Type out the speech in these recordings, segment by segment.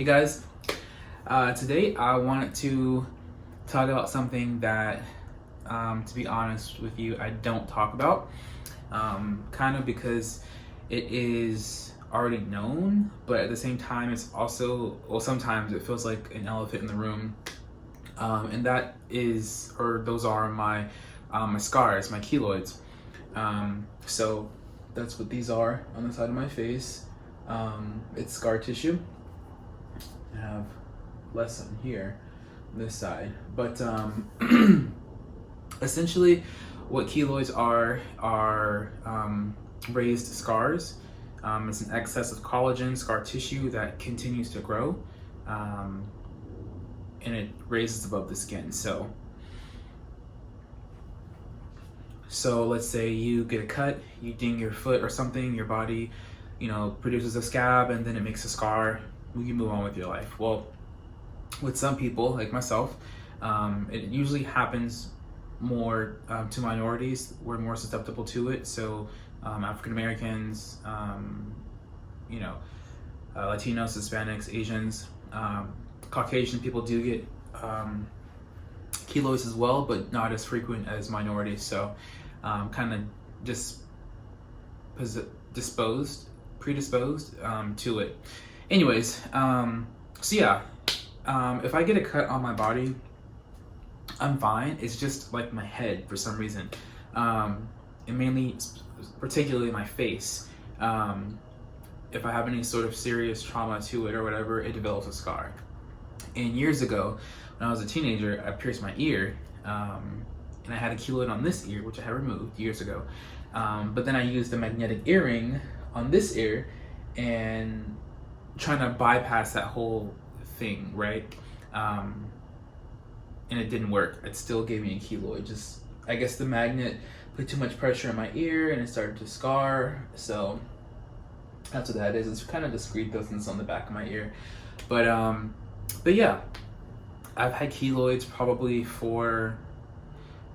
Hey guys, today I wanted to talk about something that, to be honest with you, I don't talk about, kind of because it is already known, but at the same time it's also, well, sometimes it feels like an elephant in the room, and that is, or those are my scars, my keloids. So that's what these are on the side of my face. It's scar tissue. I have less on here, this side, but essentially what keloids are raised scars. It's an excess of collagen scar tissue that continues to grow, and it raises above the skin. So let's say you get a cut, you ding your foot or something, your body, produces a scab, and then it makes a scar. You can move on with your life. Well, with some people, like myself, it usually happens more to minorities. We're more susceptible to it. So African Americans, Latinos, Hispanics, Asians, Caucasian people do get keloids as well, but not as frequent as minorities. So kind of predisposed to it. Anyways, so yeah, if I get a cut on my body, I'm fine. It's just like my head for some reason, and particularly my face. If I have any sort of serious trauma to it or whatever, it develops a scar. And years ago, when I was a teenager, I pierced my ear, and I had a keloid on this ear, which I had removed years ago. But then I used a magnetic earring on this ear, and trying to bypass that whole thing, right? And it didn't work. It still gave me a keloid. Just, I guess the magnet put too much pressure on my ear and it started to scar. So that's what that is. It's kind of discreet though, since it's on the back of my ear. But yeah, I've had keloids probably for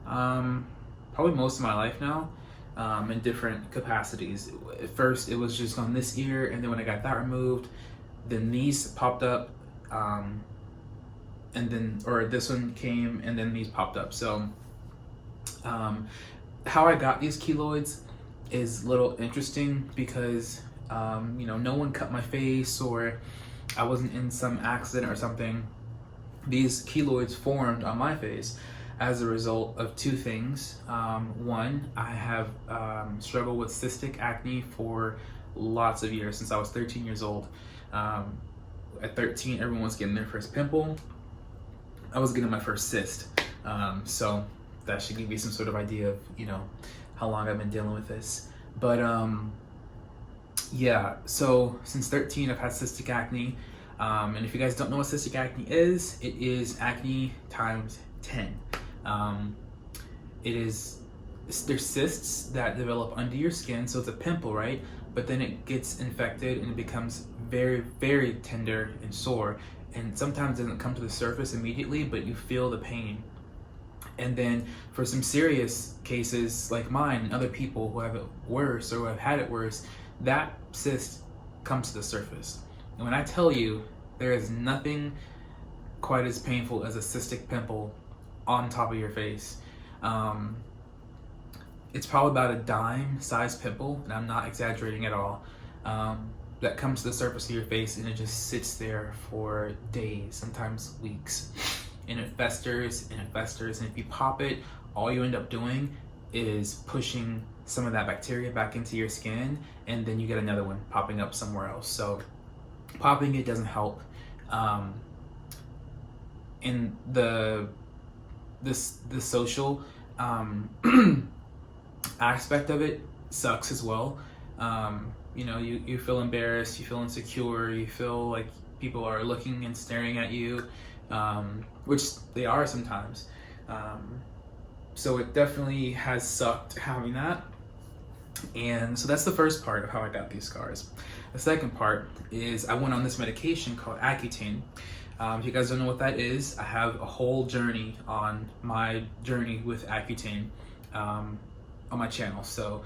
probably most of my life now. In different capacities. At first it was just on this ear, and then when I got that removed, then these popped up, and then, or this one came, and then these popped up. So how I got these keloids is a little interesting because no one cut my face, or I wasn't in some accident or something. These keloids formed on my face as a result of two things. One, I have struggled with cystic acne for lots of years, since I was 13 years old. At 13, everyone was getting their first pimple. I was getting my first cyst. So that should give you some sort of idea of, how long I've been dealing with this. But yeah, so since 13, I've had cystic acne. And if you guys don't know what cystic acne is, it is acne times 10. There's cysts that develop under your skin, so it's a pimple, right? But then it gets infected and it becomes very, very tender and sore, and sometimes it doesn't come to the surface immediately, but you feel the pain. And then for some serious cases like mine and other people who have it worse or who have had it worse, that cyst comes to the surface. And when I tell you, there is nothing quite as painful as a cystic pimple on top of your face. It's probably about a dime sized pimple, and I'm not exaggerating at all, that comes to the surface of your face, and it just sits there for days, sometimes weeks, and it festers and it festers, and if you pop it, all you end up doing is pushing some of that bacteria back into your skin, and then you get another one popping up somewhere else. So popping it doesn't help. And the social aspect of it sucks as well. You feel embarrassed, you feel insecure, you feel like people are looking and staring at you, which they are sometimes. So it definitely has sucked having that. And so that's the first part of how I got these scars. The second part is I went on this medication called Accutane. If you guys don't know what that is, I have a whole journey on my journey with Accutane on my channel. So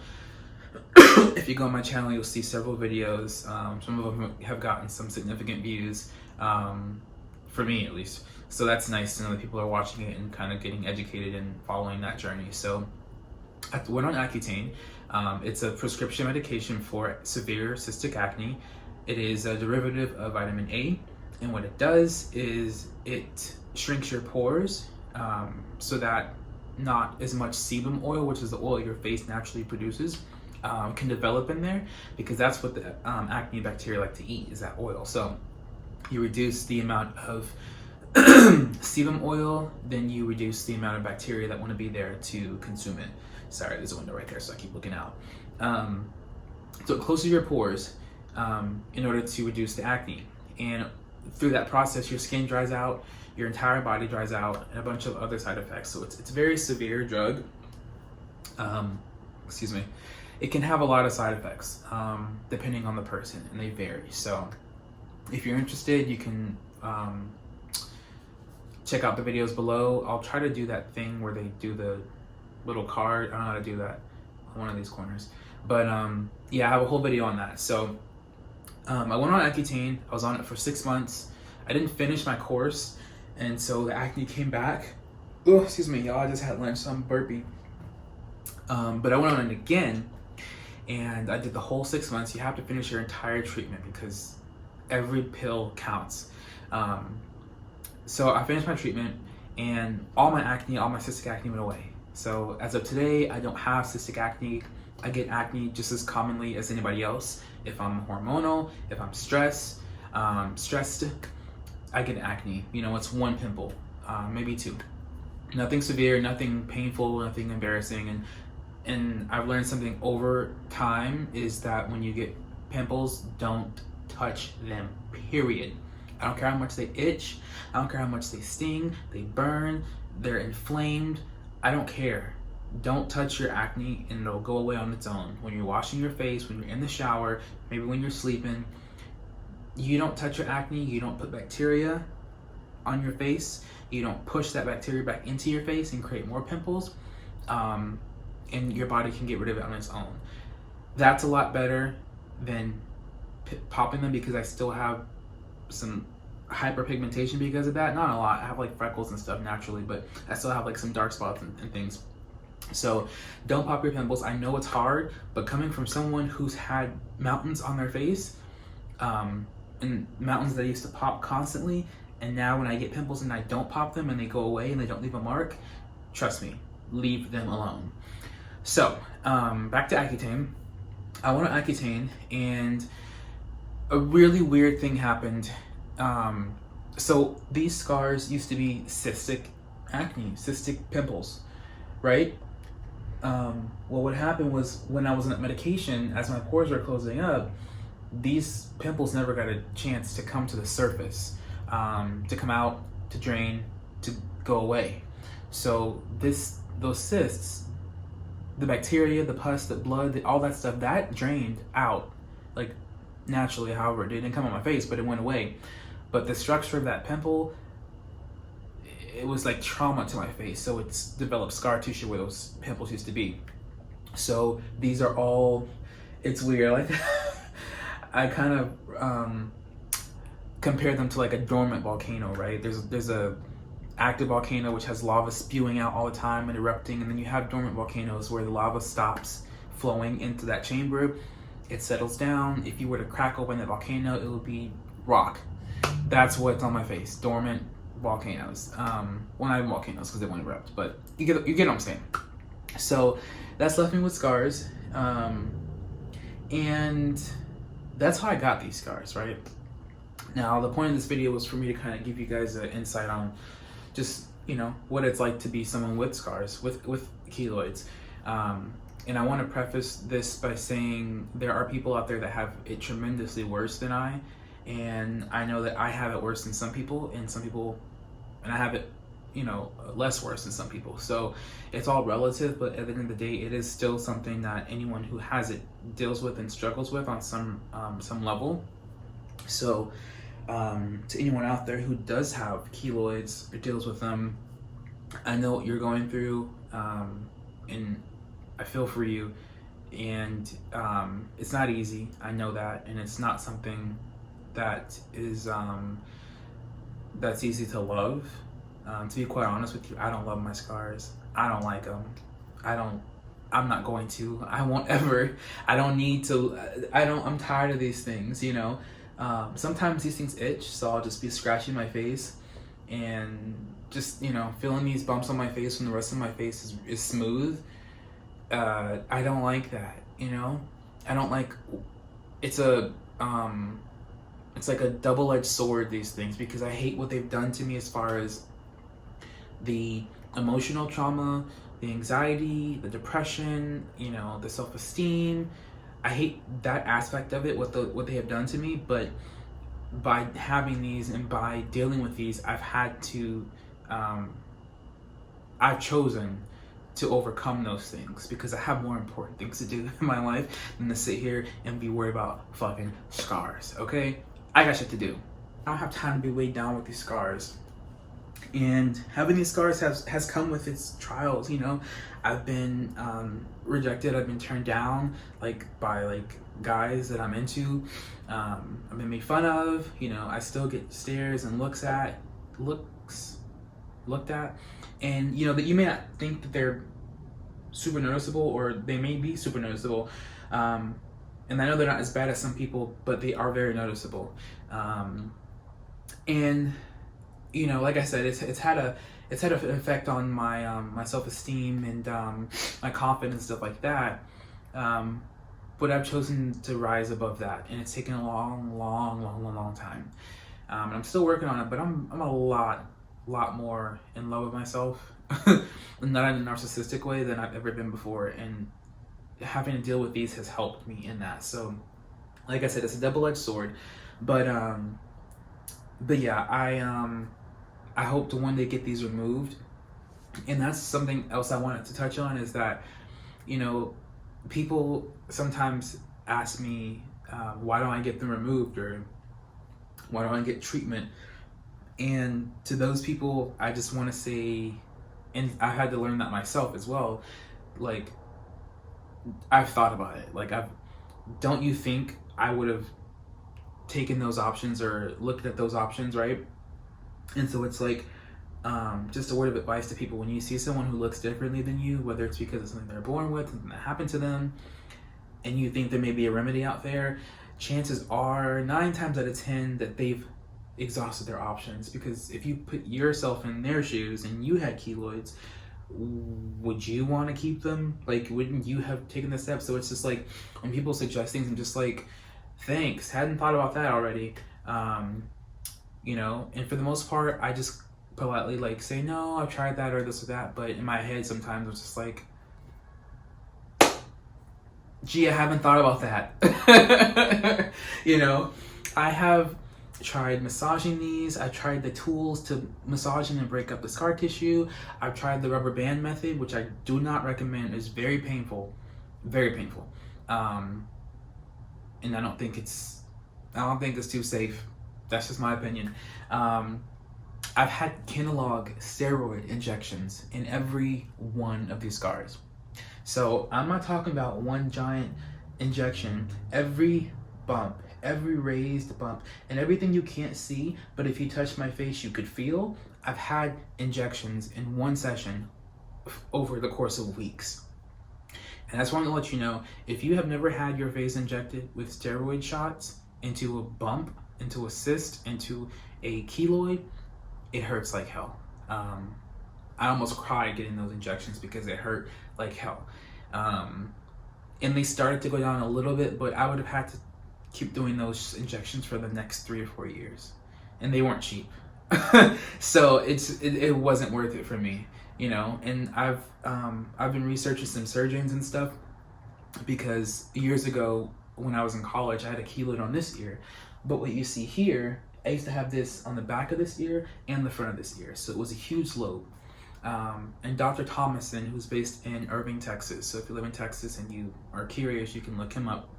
if you go on my channel, you'll see several videos. Some of them have gotten some significant views. for me at least. So that's nice to know that people are watching it and kind of getting educated and following that journey. So I went on Accutane. It's a prescription medication for severe cystic acne. It is a derivative of vitamin A, and what it does is it shrinks your pores so that not as much sebum oil, which is the oil your face naturally produces, can develop in there, because that's what the acne bacteria like to eat, is that oil. So you reduce the amount of sebum oil, then you reduce the amount of bacteria that want to be there to consume it. Sorry, there's a window right there, so I keep looking out. So it closes your pores in order to reduce the acne. And through that process, your skin dries out, your entire body dries out, and a bunch of other side effects. So it's a very severe drug. Excuse me. It can have a lot of side effects depending on the person, and they vary. So if you're interested, you can check out the videos below. I'll try to do that thing where they do the little card. I don't know how to do that on one of these corners. But yeah, I have a whole video on that. So I went on Accutane. I was on it for 6 months. I didn't finish my course, and so the acne came back. Oh, excuse me, y'all. I just had lunch, so I'm burpy. But I went on it again, and I did the whole 6 months. You have to finish your entire treatment because every pill counts. So I finished my treatment, and all my acne, all my cystic acne went away. So as of today, I don't have cystic acne. I get acne just as commonly as anybody else. If I'm hormonal, if I'm stressed, I get acne. You know, it's one pimple, maybe two. Nothing severe, nothing painful, nothing embarrassing. And I've learned something over time is that when you get pimples, don't touch them, period. I don't care how much they itch. I don't care how much they sting, they burn, they're inflamed. I don't care. Don't touch your acne, and it'll go away on its own. When you're washing your face, when you're in the shower, maybe when you're sleeping, you don't touch your acne. You don't put bacteria on your face. You don't push that bacteria back into your face and create more pimples. And your body can get rid of it on its own. That's a lot better than popping them, because I still have some hyperpigmentation because of that. Not a lot. I have like freckles and stuff naturally, but I still have like some dark spots and things. So don't pop your pimples. I know it's hard, but coming from someone who's had mountains on their face, and mountains that used to pop constantly, and now when I get pimples and I don't pop them and they go away and they don't leave a mark, trust me, leave them alone. So back to Accutane. I went on Accutane, and a really weird thing happened. So these scars used to be cystic acne, cystic pimples, right? Well, what happened was when I was on that medication, as my pores were closing up, these pimples never got a chance to come to the surface, to come out, to drain, to go away. So those cysts, the bacteria, the pus, the blood, all that stuff, that drained out, like naturally. However, it didn't come on my face, but it went away. But the structure of that pimple, it was like trauma to my face. So it's developed scar tissue where those pimples used to be. So these are all, it's weird. Like I kind of compare them to like a dormant volcano, right? There's a active volcano which has lava spewing out all the time and erupting, and then you have dormant volcanoes where the lava stops flowing into that chamber. It settles down. If you were to crack open that volcano, it would be rock. That's what's on my face. Dormant volcanoes. Well, not even volcanoes because they won't erupt, but you get what I'm saying. So that's left me with scars, and that's how I got these scars, right? Now, the point of this video was for me to kind of give you guys an insight on just, you know, what it's like to be someone with scars, with keloids. And I want to preface this by saying there are people out there that have it tremendously worse than I, and I know that I have it worse than some people, and I have it, you know, less worse than some people. So it's all relative, but at the end of the day, it is still something that anyone who has it deals with and struggles with on some level. So to anyone out there who does have keloids or deals with them, I know what you're going through, and I feel for you. And it's not easy, I know that, and it's not something that is that's easy to love. To be quite honest with you, I don't love my scars. I don't like them. I'm not going to. I won't ever. I don't need to. I'm tired of these things, you know. Sometimes these things itch, so I'll just be scratching my face and just, you know, feeling these bumps on my face when the rest of my face is smooth. I don't like that, you know. I don't like. It's like a double-edged sword, these things, because I hate what they've done to me as far as the emotional trauma, the anxiety, the depression, you know, the self-esteem. I hate that aspect of it, what they have done to me. But by having these and by dealing with these, I've chosen to overcome those things, because I have more important things to do in my life than to sit here and be worried about fucking scars, okay? I got shit to do. I don't have time to be weighed down with these scars. And having these scars has come with its trials, you know. I've been rejected, I've been turned down, like, by, like, guys that I'm into. I've been made fun of, you know. I still get stares and looked at. And, you know, that you may not think that they're super noticeable, or they may be super noticeable. And I know they're not as bad as some people, but they are very noticeable. And, you know, like I said, it's had an effect on my my self-esteem and my confidence and stuff like that. But I've chosen to rise above that, and it's taken a long time. And I'm still working on it, but I'm a lot more in love with myself, not in a narcissistic way than I've ever been before. And having to deal with these has helped me in that. So, like I said, it's a double-edged sword. But yeah, I hope to one day get these removed. And that's something else I wanted to touch on, is that, you know, people sometimes ask me, why don't I get them removed, or why don't I get treatment? And to those people, I just want to say, and I had to learn that myself as well, like, I've thought about it. Like, don't you think I would have taken those options or looked at those options, right? And so it's like, just a word of advice to people: when you see someone who looks differently than you, whether it's because of something they're born with, something that happened to them, and you think there may be a remedy out there, chances are 9 times out of 10 that they've exhausted their options. Because if you put yourself in their shoes and you had keloids, would you want to keep them? Like, wouldn't you have taken the step? So it's just like, when people suggest things, I'm just like, thanks, hadn't thought about that already. You know, and for the most part, I just politely, like, say, no, I've tried that or this or that. But in my head, sometimes it's just like, gee, I haven't thought about that. You know, I have tried massaging these. I tried the tools to massage and break up the scar tissue. I've tried the rubber band method, which I do not recommend. It's very painful, very painful. And I don't think it's too safe. That's just my opinion. I've had Keloid steroid injections in every one of these scars. So I'm not talking about one giant injection. Every bump, every raised bump, and everything you can't see, but if you touch my face, you could feel. I've had injections in one session over the course of weeks. And I just want to let you know, if you have never had your face injected with steroid shots into a bump, into a cyst, into a keloid, it hurts like hell. I almost cried getting those injections because it hurt like hell. And they started to go down a little bit, but I would have had to keep doing those injections for the next 3 or 4 years, and they weren't cheap. So it wasn't worth it for me, you know. And I've been researching some surgeons and stuff, because years ago when I was in college, I had a keloid on this ear, but what you see here, I used to have this on the back of this ear and the front of this ear, so it was a huge lobe. And Dr. Thomason, who's based in Irving, Texas, so if you live in Texas and you are curious, you can look him up.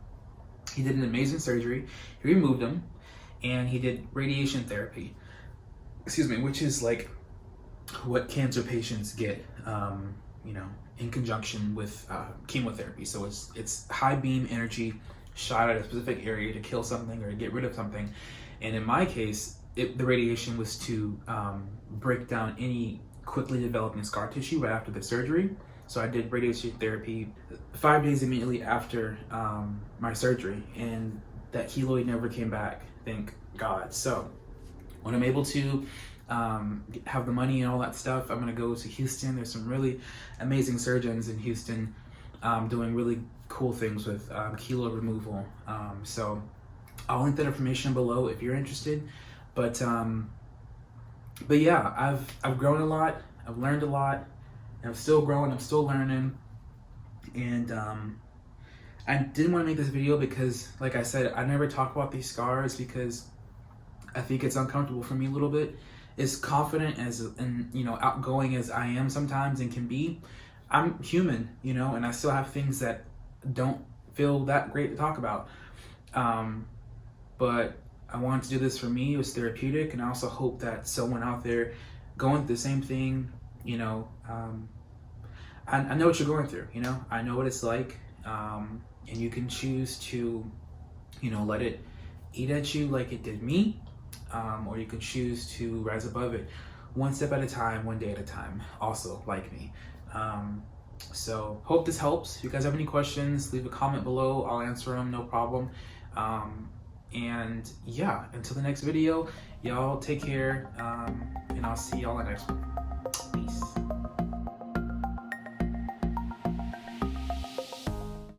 He did an amazing surgery. He removed them, and he did radiation therapy, which is like what cancer patients get, you know, in conjunction with chemotherapy. So it's high beam energy shot at a specific area to kill something or to get rid of something. And in my case, the radiation was to break down any quickly developing scar tissue right after the surgery. So I did radiation therapy 5 days immediately after my surgery, and that keloid never came back, thank God. So when I'm able to have the money and all that stuff, I'm gonna go to Houston. There's some really amazing surgeons in Houston doing really cool things with keloid removal. So I'll link that information below if you're interested. But yeah, I've grown a lot. I've learned a lot. I'm still growing. I'm still learning. And I didn't want to make this video because, like I said, I never talk about these scars because I think it's uncomfortable for me a little bit. As confident as and outgoing as I am sometimes and can be, I'm human, and I still have things that don't feel that great to talk about. But I wanted to do this for me. It was therapeutic, and I also hope that someone out there going through the same thing, I know what you're going through, I know what it's like, and you can choose to, let it eat at you like it did me, or you can choose to rise above it one step at a time, one day at a time, also like me. So hope this helps. If you guys have any questions, leave a comment below. I'll answer them, no problem. And yeah, until the next video, y'all take care, and I'll see y'all in the next one.